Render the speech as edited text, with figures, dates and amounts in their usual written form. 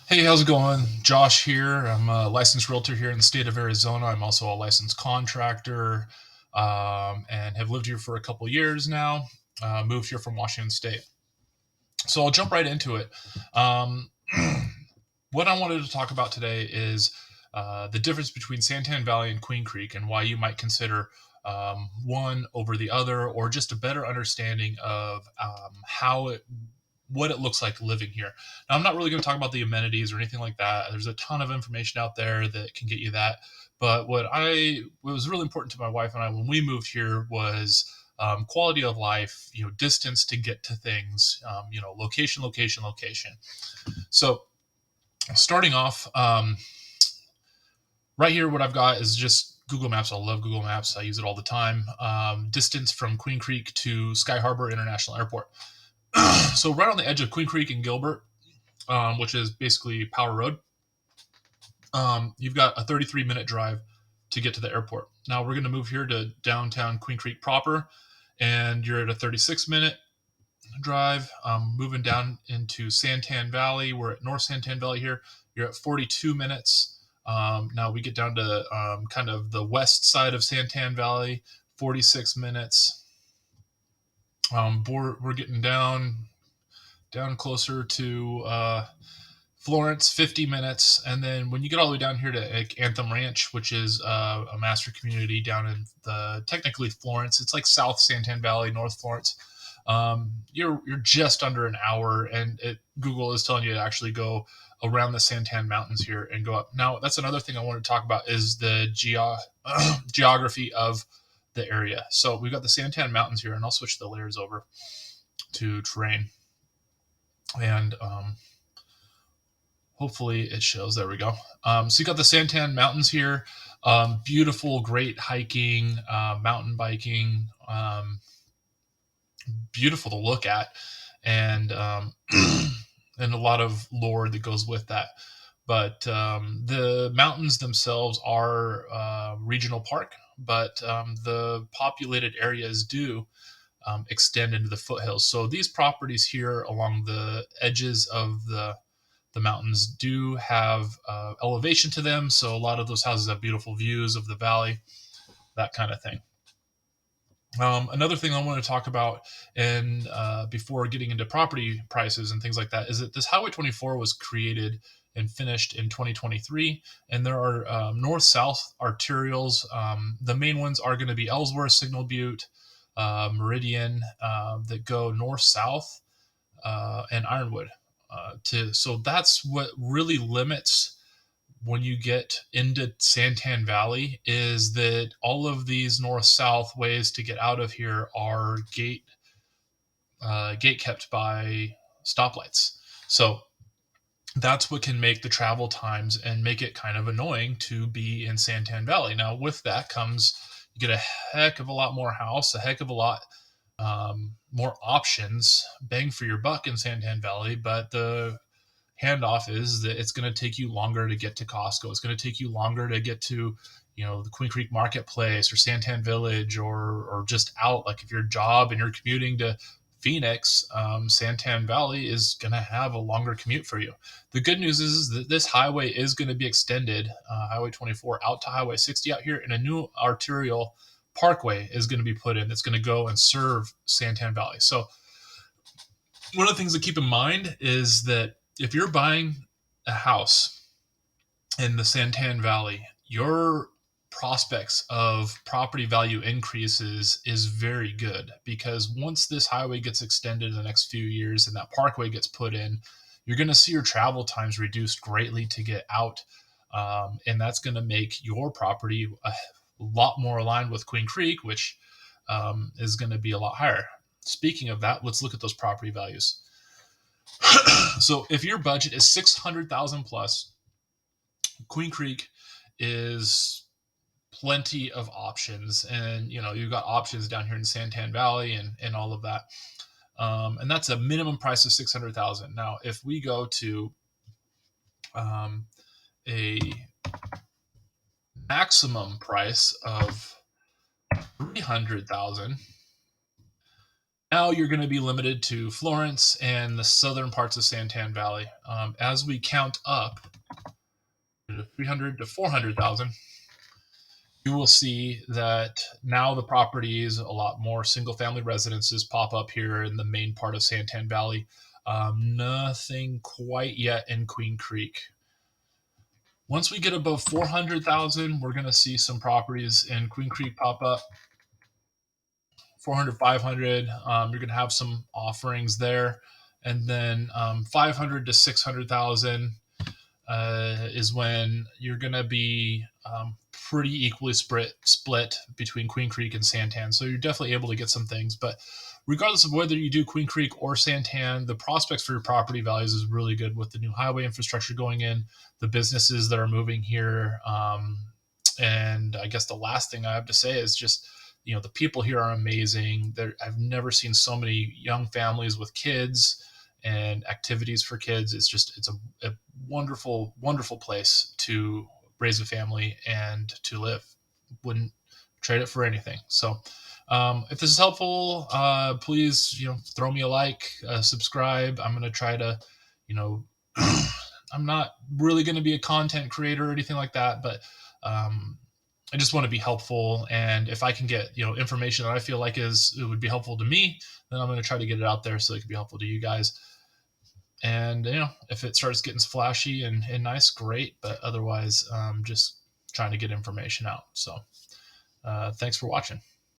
Hey, how's it going? Josh here. I'm a licensed realtor here in the state of Arizona. I'm also a licensed contractor and have lived here for a couple years now. Moved here from Washington State. So I'll jump right into it. Um, what I wanted to talk about today is the difference between Santan Valley and Queen Creek and why you might consider one over the other, or just a better understanding of what it looks like living here. Now, I'm not really going to talk about the amenities or anything like that. There's a ton of information out there that can get you that. But what was really important to my wife and I when we moved here was quality of life, distance to get to things, location, location, location. So starting off, right here, what I've got is just Google Maps. I love Google Maps. I use it all the time. Distance from Queen Creek to Sky Harbor International Airport. So right on the edge of Queen Creek and Gilbert, which is basically Power Road, you've got a 33-minute drive to get to the airport. Now we're going to move here to downtown Queen Creek proper, and you're at a 36-minute drive. Moving down into Santan Valley, we're at North Santan Valley here. You're at 42 minutes. Now we get down to kind of the west side of Santan Valley, 46 minutes. We're getting down closer to Florence, 50 minutes. And then when you get all the way down here to Anthem Ranch, which is a master community down in the technically Florence, it's like South Santan Valley, North Florence. You're just under an hour, and Google is telling you to actually go around the Santan Mountains here and go up. Now, that's another thing I want to talk about is the geography of the area. So we've got the Santan Mountains here, and I'll switch the layers over to terrain. And hopefully it shows. There we go. So you got the Santan Mountains here. Beautiful, great hiking, mountain biking, beautiful to look at, and and a lot of lore that goes with that. But the mountains themselves are regional park, but the populated areas do extend into the foothills. So these properties here along the edges of the mountains do have elevation to them. So a lot of those houses have beautiful views of the valley, that kind of thing. Another thing I want to talk about, and before getting into property prices and things like that, is that this Highway 24 was created and finished in 2023, and there are north-south arterials. The main ones are going to be Ellsworth, Signal Butte, Meridian, that go north-south, and Ironwood. So that's what really limits when you get into Santan Valley is that all of these north-south ways to get out of here are gate kept by stoplights. So that's what can make the travel times and make it kind of annoying to be in Santan Valley. Now, with that comes you get a heck of a lot more house, a heck of a lot more options, bang for your buck in Santan Valley, but the handoff is that it's going to take you longer to get to Costco. It's going to take you longer to get to, the Queen Creek Marketplace or Santan Village or just out. Like if your job and you're commuting to Phoenix, Santan Valley is going to have a longer commute for you. The good news is that this highway is going to be extended, Highway 24 out to Highway 60 out here, and a new arterial parkway is going to be put in that's going to go and serve Santan Valley. So one of the things to keep in mind is that if you're buying a house in the Santan Valley, your prospects of property value increases is very good because once this highway gets extended in the next few years and that parkway gets put in, you're going to see your travel times reduced greatly to get out. And that's going to make your property a lot more aligned with Queen Creek, which is going to be a lot higher. Speaking of that, let's look at those property values. So if your budget is 600,000 plus, Queen Creek is plenty of options, and you've got options down here in Santan Valley and all of that. And that's a minimum price of 600,000. Now, if we go to a maximum price of 300,000, Now you're going to be limited to Florence and the southern parts of Santan Valley. As we count up to 300 to 400,000, you will see that now the properties, a lot more single family residences pop up here in the main part of Santan Valley. Nothing quite yet in Queen Creek. Once we get above 400,000, we're going to see some properties in Queen Creek pop up. 400, 500, you're going to have some offerings there. And then 500 to 600,000 is when you're going to be pretty equally split between Queen Creek and Santan. So you're definitely able to get some things. But regardless of whether you do Queen Creek or Santan, the prospects for your property values is really good with the new highway infrastructure going in, the businesses that are moving here. And I guess the last thing I have to say is just, the people here are amazing. I've never seen so many young families with kids and activities for kids. It's a wonderful, wonderful place to raise a family and to live. Wouldn't trade it for anything. So, if this is helpful, please, throw me a like, subscribe. I'm gonna try to, you know, I'm not really going to be a content creator or anything like that, but um, I just want to be helpful. And if I can get information that I feel like it would be helpful to me, then I'm going to try to get it out there so it can be helpful to you guys. And if it starts getting flashy and nice, great. But otherwise, just trying to get information out. So thanks for watching.